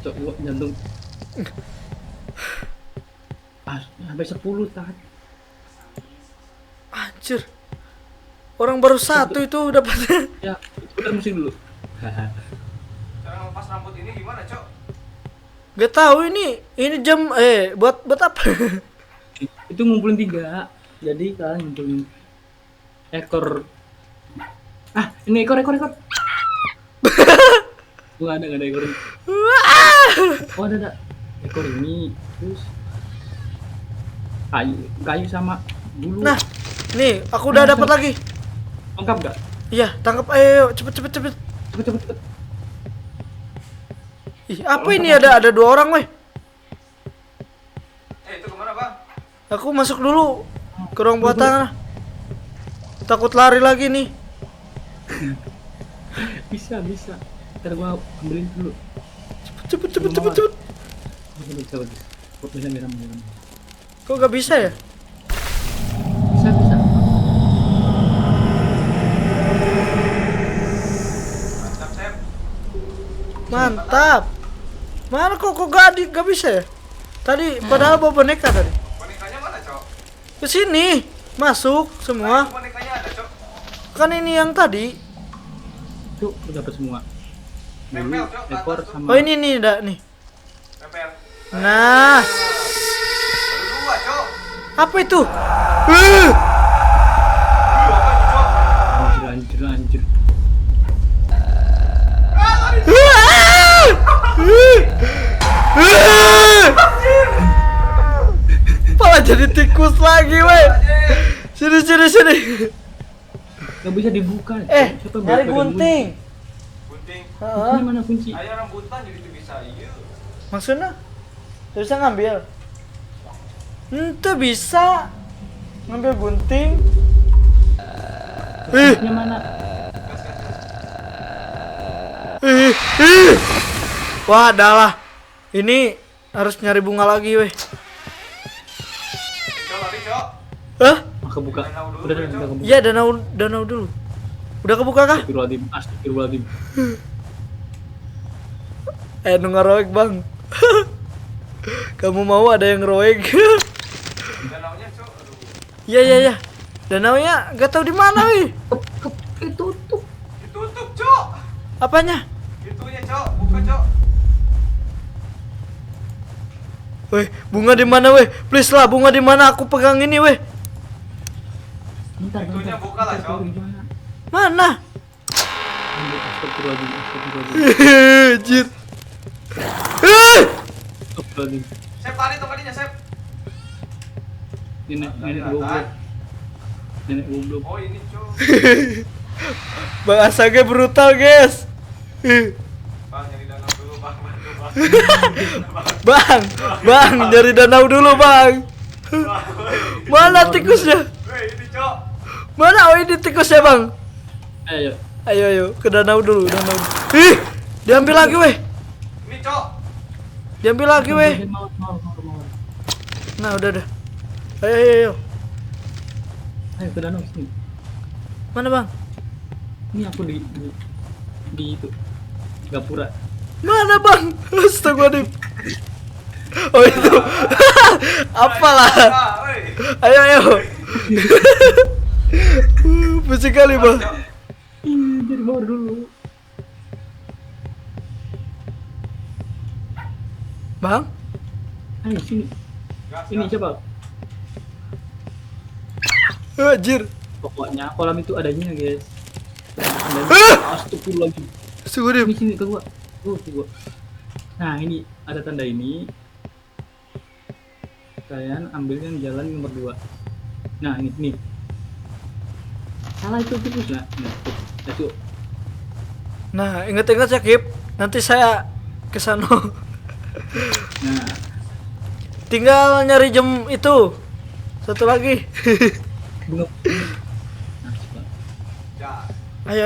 Cok, gua jantung. Sampai 10 tadi. Anjir. Orang baru satu itu dapatnya. Ya, putar musik dulu. Cara ngelepas rambut ini gimana, Cok? Gak tahu ini jam buat apa? Itu ngumpulin 3. Jadi kalian ngumpulin ekor. Ini ekor. Gua ada ekor. Oh, ada. Ekor ini terus kayu sama bulu. Nah, nih aku udah dapat lagi. Lengkap gak? Iya, tangkap ayo cepet. Cepet. Ih, apa ini ada 2 orang, weh. Itu kemana, Bang? Aku masuk dulu ke ruang buatan. Takut lari lagi nih. Bisa. Ntar gua ambilin dulu. Cepet. Bisa. Kok bisa miram. Kok gak bisa ya? Bisa. Mantap, Sep. Mantap. Mana kok gak bisa ya? Tadi padahal bawa boneka tadi. Bonekanya mana, Cok? Ke sini. Masuk semua. Bonekanya ada, Cok. Kan ini yang tadi. Tuh, udah dapat semua. Nempel, Bulu, Cok, ekor atas tuh. sama. Oh, ini nih, nih. Tempel. Nah, Baru 2, Cok. apa itu? Apa itu, Cok? Anjir. Malah jadi tikus lagi, weh. Sini. Gak bisa dibuka. Siapa Nyari pegang gunting. Gunting. Heeh. Ini mana kunci? Ayo rambutan jadi itu bisa. Iya. Maksudnya? Bisa ngambil? Ente bisa ngambil gunting. Kuncinya mana? Wah, adalah. Ini harus nyari bunga lagi, weh. Cok, lari, Cok. Hah? Kebuka. Danau dulu, Udah Cok. kebuka. Iya, danau dulu. Udah kebuka kah? Astagfirullahaladzim. Ngeroek, Bang. Kamu mau ada yang roek? Danaunya, Cok. Aduh. Iya. Danaunya gak tahu di mana, weh. Ketutup. Ditutup, Cok. Apanya? Itunya, Cok. Buka, Cok. Weh, bunga di mana, weh? Please lah, bunga di mana? Aku pegang ini, weh. Bentar. Itunya buka lah, Cok. Gimana? Mana? Astagfirullahaladzim. Jir. Astagfirullahaladzim. Sep, lari tongkatnya, Sep. Nenek goblok. Oh, ini, Cok. Bang Asage brutal, guys. Bang, nyari danau dulu, Bang. Bantu, Bang. Bang, nyari danau dulu, Bang. Mana tikusnya? Weh, ini, Cok. Mana? Oh, ini tikusnya, Bang. Ayo. Ayo, ke danau dulu, danau. Ih, diambil lagi, weh. Ini, Cok. Diambil lagi, weh. Mau. Nah, udah. Ayo. Ayo ke danau sini. Mana, Bang? Ini aku di itu Gapura. Mana, Bang? Astagfirullahaladzim. Oh, itu. Apalah. Weh. Ayo. Pusing kali, Bang. Cok. Dari bawah dulu. Bang? Ayo sini. Gas, Ini gas. coba. Anjir. Pokoknya kolam itu adanya, guys. Astagfirullahaladzim. Astagfirullahaladzim. Sini ke gua. Ke gua. Nah, ini ada tanda ini. Kalian ambil yang jalan nomor 2. Nah, ini. Salah itu tikus. Nah, itu. Nah, ingat-ingat ya, Kip. Nanti saya ke sana. Nah, Tinggal nyari jam itu. Satu lagi. bunga. Nah, coba. Ya.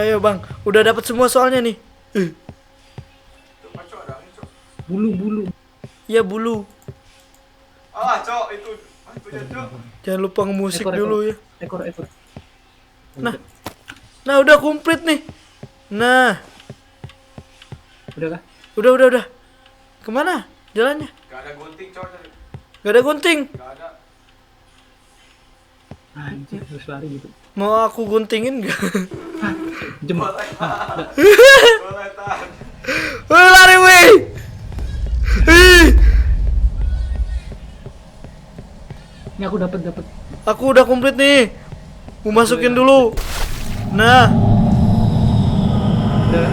Ayo, Bang. Udah dapat semua soalnya nih. Tuh, Pak, Cok, ada angin, Cok. Bulu. Iya, bulu. Ah, Cok, itu. Itunya, Cok. Jangan lupa ngemusik Ekor. dulu ya. Ekor. Nah, udah komplit nih. Nah, Udah kah? udah. Kemana jalannya? Gak ada gunting cok tadi. Gak ada gunting. Gak ada. Anjir, harus lari gitu. Mau aku guntingin gak? Jem. Boleh tahan. Boleh tahan. Wih, lari wih. Ih, Ini aku dapat. aku udah komplit nih. Mau masukin dulu. Nah, Udah.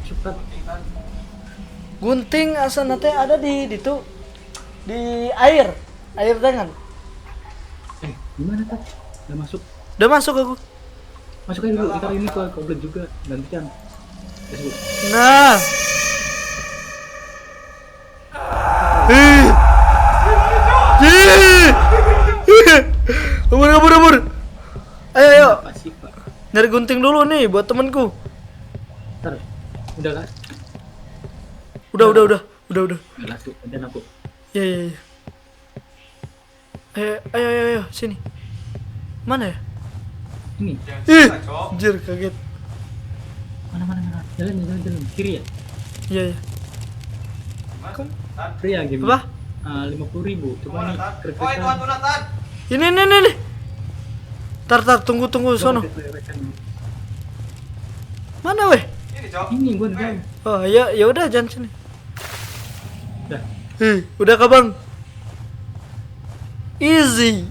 Cepat. gunting asal nanti ada di tuh di air tangan. Gimana tak? Udah masuk. Udah masuk aku. Masuk aja dulu. Ntar ini ke komplit juga. Gantian. Let's go. Nah. Ih. Ih. Kabur. Ayo. Apa sih, Pak? Nyari gunting dulu nih buat temanku. Ntar. Udah kan? Udah. Udah langsung. Dan aku. Ya. Ayo, sini. Mana ya? Ini. Jangan Ih, susah cok. anjir kaget. Mana. Jalan. Kiri ya? Iya. Gimana? Tan. Free ya game. Apa? 50.000. Coba Kemana nih. Tan? Krik-krikan. Oh itu hantu Tan. Ini. Tar, tunggu sono. Krik-krikan. Mana weh? Ini cok. Ini gua udah tahu. Oh, ya udah jangan sini. Dah. Udah kah, Bang? Easy.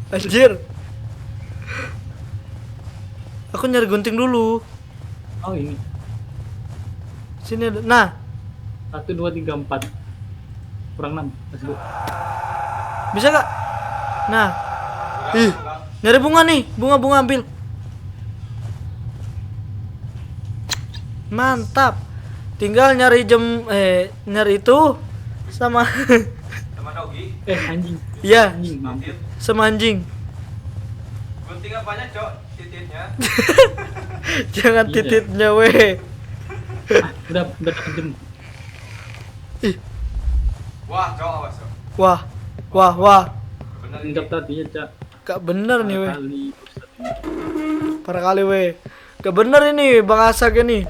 Anjir. Aku nyari gunting dulu. Oh ini. Sini ada. Nah, 1, 2, 3, 4. Kurang 6. Let's go. bisa gak? Nah, Udah, ih, udah. nyari bunga nih. Bunga ambil. Mantap. Tinggal nyari nyari itu sama Sama Dogi. Anjing. iya, Anjing mampus. Titit. sama anjing. Gunting apanya cok? Tititnya. Jangan Iya. tititnya weh. Udah dapat jam. Wah cok awas cok. Wah. Bener ini. Enggak tadi ya, Cak. Gak bener nih weh. Kali Ustaz ini. Parah kali weh. Gak bener ini Bang Asak ini.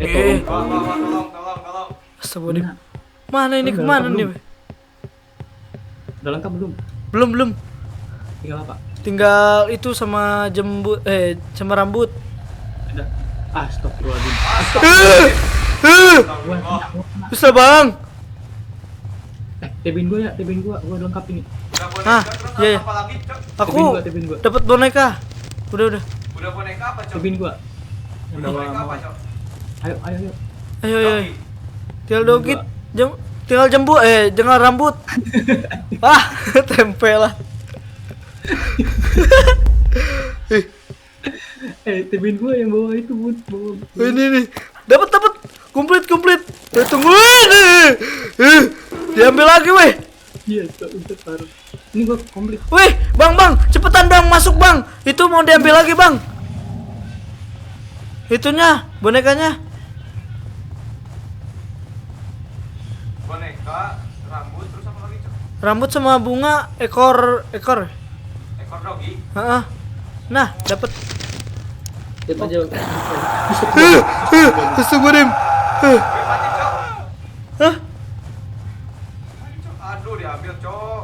Tolong. Wah, tolong. Astagfirullah. Mana ini Udah kemana lengkap nih belum? weh? Udah lengkap belum? Belum. Tinggal apa? Tinggal itu sama sama rambut. Udah. Astagfirullahaladzim. Gua Bisa Bang. tebin gua udah lengkap ini. Udah boneka Ah, terus iya. apa lagi cok? Aku Tebin gua. dapat boneka. Udah. Udah boneka apa cok? Tebin gua. Yang Udah bawa boneka apa mawar. cok? Ayo. Ayo. Dogi. Tinggal dogit. Tinggal jangan rambut. Ah, tempel lah. Tebin gua yang bawa itu, Bun. Bawa. Ini nih. Dapat. Komplit. Tunggu ini. Diambil lagi weh. Iya, untuk taruh. Ini gua komplit. Wih, Bang, cepetan Bang, masuk Bang. Itu mau diambil lagi Bang. Itunya, bonekanya. Boneka, rambut terus apa lagi cok? Rambut sama bunga, ekor. Ekor Dogi. Heeh. Nah, dapat. Tep aja. Astagfirullahaladzim. Gue mati cok. Hah? Mati, Cok. Aduh diambil cok.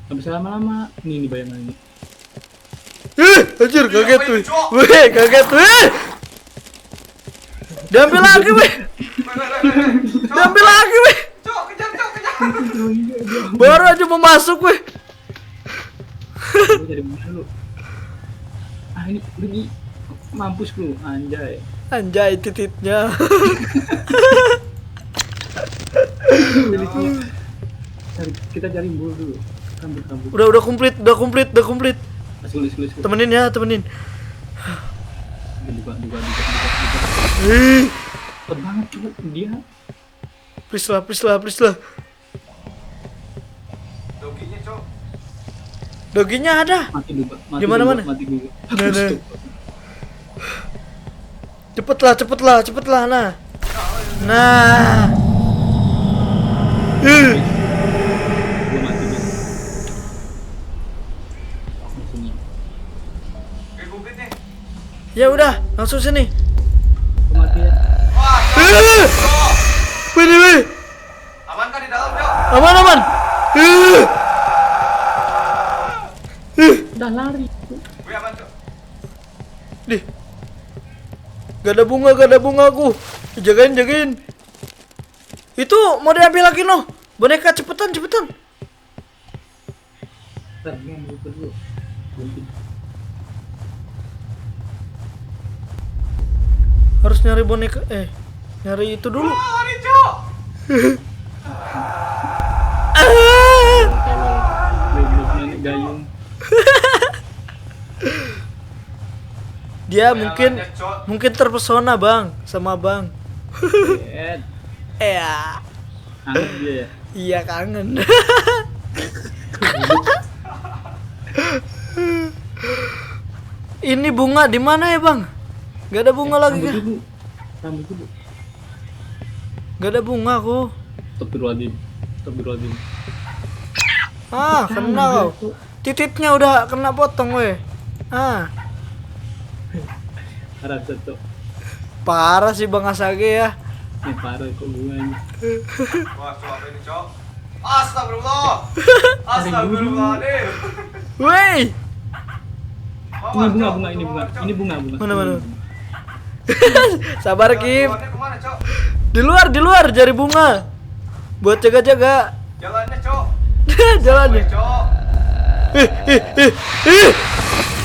Enggak bisa lama-lama. Ini bayangan ini. Anjir, kaget Apa weh. itu, Cok? Weh, kaget weh. Diambil lagi weh. Cok, Diambil lagi weh. Cok, kejar. Baru aja mau masuk weh. Gua cari bunga dulu. Ini pergi. Mampus lu, anjay. Anjay tititnya. Kita cari bulu dulu. Rambut. Udah komplit. Let's go. Temenin. Buka. Ih, Cepet banget coba dia. please lah. Doginya cok. Doginya ada. Mati dulu. Di mana-mana? Mati dulu. Nah. Cepetlah. Nah. Gua mati dia. Di sini. Ya udah, langsung sini. Kematian. Wah, Cok. Wih, wih. Aman kan di dalam, Cok? Aman, aman. Udah lari. Gue aman, Cok. Dih. Gak ada bunga aku. Jagain, jagain. Itu mau diambil lagi noh. Boneka cepetan. Bentar, gue ambil dulu. Gunting. Harus nyari boneka. Nyari itu dulu. Wah, lari, Cok. Goblok nenek gayung. Dia Bayangannya, Cok. mungkin terpesona bang sama bang. Ed. Ya, Anget dia ya. iya kangen. Ini bunga di mana ya bang? Gak ada bunga lagi kah? Rambut dulu. Gak ada bunga aku. Astagfirullahaladzim. Astagfirullahaladzim. Kena kau. Titiknya udah kena potong weh. Parah Cok. Parah sih bang Asage ya. Ini parah kok bunganya. Wah, Cok, apa ini, Cok? Astagfirullah. Astagfirullahaladzim. Weh, Ini bunga, ini bunga. Ini bunga. Mana? Sabar Kim. Jalannya kemana, Cok? Di luar cari bunga. Buat jaga-jaga. Jalannya, Cok. Jalannya. Cok.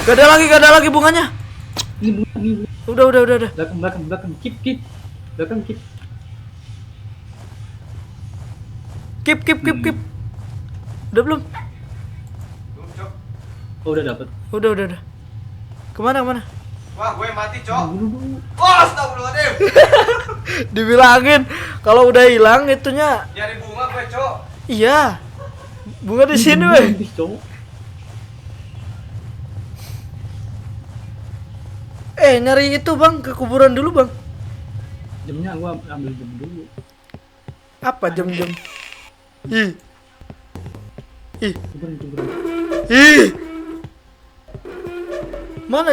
Gak ada lagi bunganya. Ini bunga. Udah. Belakang. Keep. Belakang keep. Keep. Udah belum? Belum, Cok. Oh, udah dapet. Udah. Kemana? Wah, gue mati, Cok. Dulu. Wah, astagfirullahaladzim. Dibilangin kalau udah hilang itunya. Nyari bunga gue, Cok. Iya. Bunga di sini weh. Habis, Cok. Nyari itu bang ke kuburan dulu bang. Jamnya gua ambil jam dulu. Apa jam-jam? Ih. Kuburan. Mana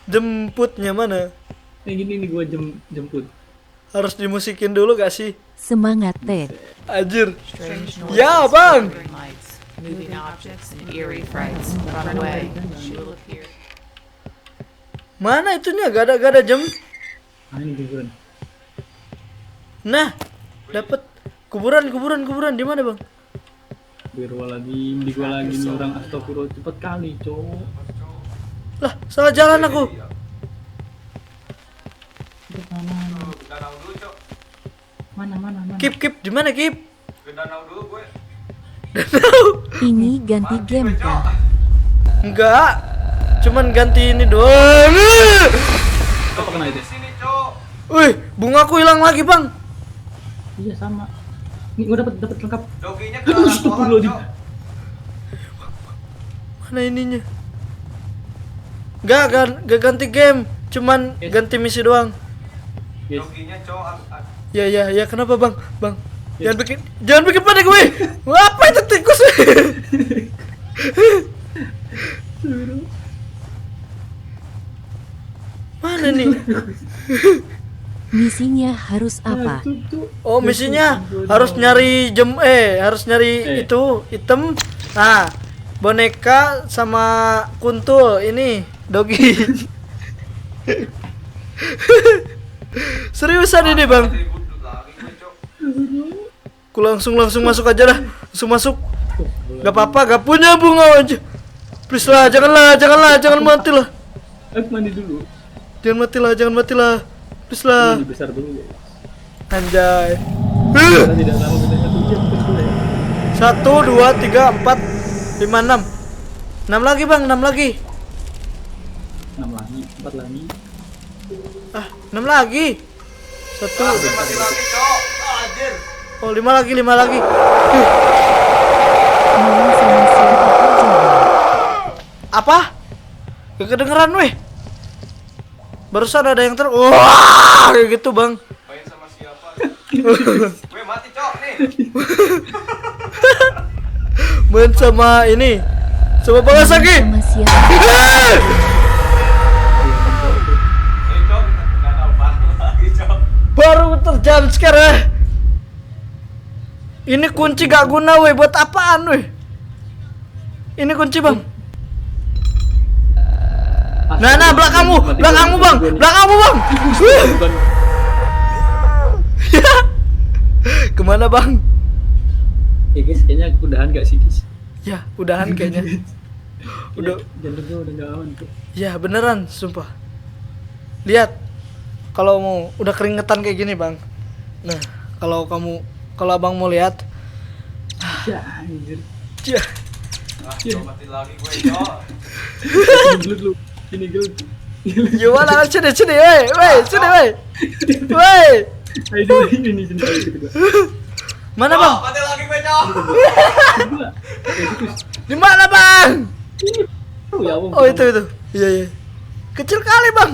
jemputnya mana? Gini nih gua jemput. Harus dimusikin dulu gak sih? Semangat Ted. Anjir. Strange noises, Ya bang. flickering lights, moving objects, and eerie frights. Run away. She will appear. Mana itunya? Gak ada jam. Ah, ini kuburan. Nah, dapat kuburan di mana bang? Astagfirullahaladzim, di gua lagi nih orang astagfirullah cepet kali, Cok. Lah, salah jalan aku. Danau dulu, Cok. Mana. Kip, di mana Kip? Ke danau dulu gue. Ini ganti game Cok. kah? Enggak. Cuman ganti ini doang. Apa kena itu? Di sini, Cok. Wih, bungaku hilang lagi bang. Iya sama. Nih gua dapat lengkap. Doginya ke arah kolam, Astagfirullahaladzim. Cok. Mana ininya? Enggak ganti game. Cuman ganti misi doang. Yes. Doginya, Cok. Ya, kenapa bang? Bang, jangan bikin panik gue. Apa itu tikus? Mana nih? Misinya harus apa? Oh, misinya harus nyari harus nyari itu item. Nah, boneka sama kuntul ini dogi. Seriusan ini bang? Ribut lagi gue, Cok. Aku langsung masuk aja lah. Langsung masuk. Gak apa-apa, gak punya bunga aja. Please lah, jangan mati lah. Aku mandi dulu. Jangan mati lah. Please lah. Mandi besar dulu, guys. Anjay. Karena tidak lama kita 1 jam terus ya. 1, 2, 3, 4, 5, 6. 6 lagi bang, 6 lagi. 6 lagi, 4 lagi. 6 lagi. 1. Gue mati lagi, Cok. Anjir. Oh, 5 lagi. Main sama siapa aja? Apa? Gak kedengeran weh. Barusan ada yang wah, kayak gitu bang. Main sama siapa? Gue mati, Cok, nih. Main sama ini. Sama Bang Asage. Sama siapa? Baru terjam sekarang. Ini kunci gak guna weh, buat apaan weh? Ini kunci bang. Nah belakangmu bang, belakangmu bang. Bukan. Kemana bang? Guys, kayaknya udahan gak sih guys? Ya udahan kayaknya. Udah. Jantung gue udah gak aman tuh. Ya beneran, sumpah. Lihat, kalau mau udah keringetan kayak gini bang. Nah, kalau abang mau lihat, Ya anjir. ya, Mati lagi gue, Cok. Ini gelut lu. Ini gelut. gimana? Sini, weh, sini, weh. Ayo ini sini ayo kita. Mana bang? Mati lagi gue, Cok. Gila. Di mana bang? Oh ya ampun. Oh itu. Iya. Kecil kali bang.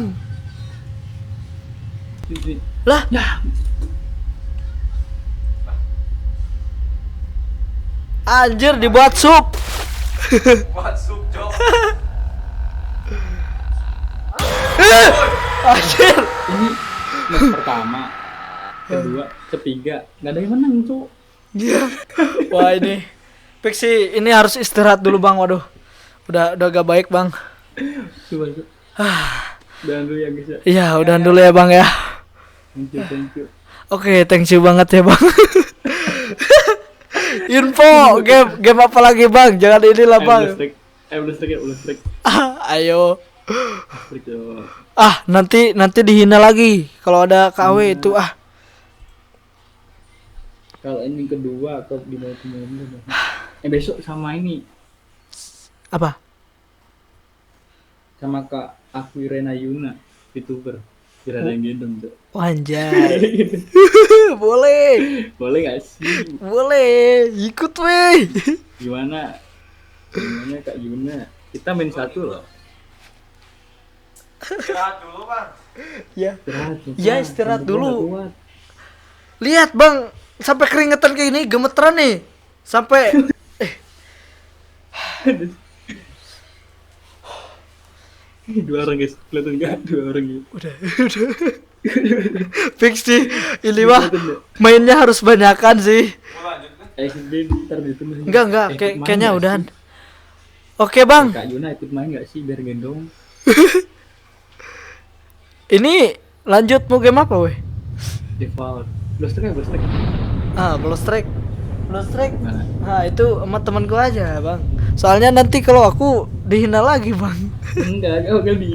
Sini. Lah, Ya. anjir dibuat sup. Buat sup, Cok. Anjir. Ini match pertama, kedua, ketiga, nggak ada yang menang tuh. Iya. Wah ini Pixi ini harus istirahat dulu bang. Waduh, udah gak baik bang. Coba. Udahan dulu ya guys ya. Iya udahan dulu ya bang ya. Thank you. Oke, thank you banget ya bang. Info game apa lagi bang? Jangan inilah bang. Boleh strike. Ayo. Strike yo. Nanti dihina lagi kalau ada KW itu Kalau ini kedua atau di mana besok sama ini apa? sama Kak Aquirena Yuna, VTuber. Biar ada yang gendong tuh. Anjay. Boleh Boleh gak sih? boleh ikut weh. Gimana Kak Yuna? Kita main satu loh. Istirahat dulu, Bang. Ya. Istirahat. Ya, istirahat dulu. Lihat bang, sampai keringetan kayak ini, gemeteran nih. Sampai Dua orang guys, kelihatan gak? Dua orang gitu. udah. Fix sih, ini mah mainnya harus banyakan sih. Mau lanjut kan? SD ntar ditunggu. Enggak, Ikut main kayaknya nggak udahan. sih? Oke bang, Kak Yuna ikut main gak sih biar gendong? ini lanjut mau game apa weh? Default. Belum strike. Blood Strike. Mana? Nah itu sama temen gua aja bang. Soalnya nanti kalau aku dihina lagi bang. Enggak, kau kan di.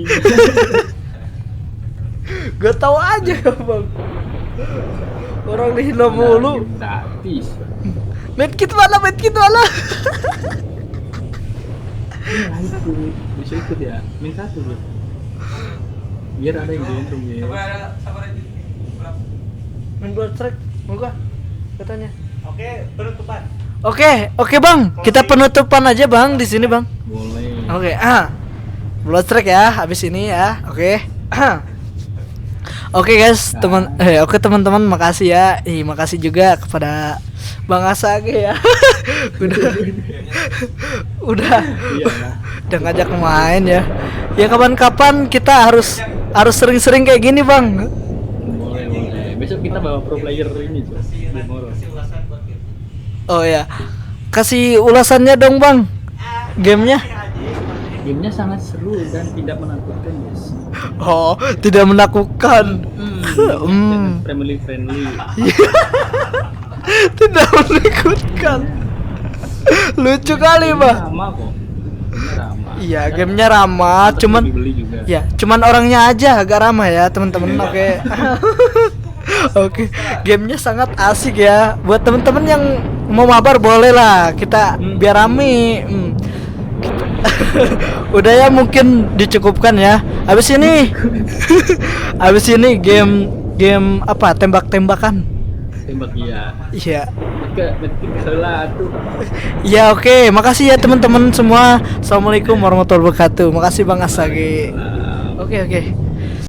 Gak tahu aja bang. Orang dihina mulu. Gratis. Medkit mana? Bisa ikut ya. Main satu bro. Biar ada yang gendong ya. Coba ada sabar aja. Berapa? Main Blood Strike mau gua katanya. Oke, penutupan. Oke bang, kita penutupan aja bang di sini bang. Boleh. Oke, Blood Strike ya habis ini ya. Oke. Oke guys, teman-teman makasih ya. Makasih juga kepada Bang Asage ya. udah Iya. udah ngajak main ya. Ya kapan-kapan kita harus sering-sering kayak gini, Bang. Boleh. Besok kita bawa pro player ini tuh. Tomorrow. Oh ya. Kasih ulasannya dong, Bang. Gamenya. Gamenya sangat seru dan tidak menakutkan, guys. Oh, tidak menakutkan. Family friendly. Tidak menakutkan. Lucu kali, Bang. Ramah kok. Gamenya ramah. Iya, gamenya ramah, Pantas cuman dibeli juga. ya, cuman orangnya aja agak ramah ya, teman-teman. Oke. Oke. Gamenya sangat asik ya. Buat teman-teman yang mau mabar boleh lah, kita biar rame. Udah ya, mungkin dicukupkan ya. Habis ini game apa? Tembak-tembakan. Tembak iya. Iya. Metik salah tuh. Ya oke, makasih ya teman-teman semua. Assalamualaikum warahmatullahi wabarakatuh. Makasih Bang Asage. Oke.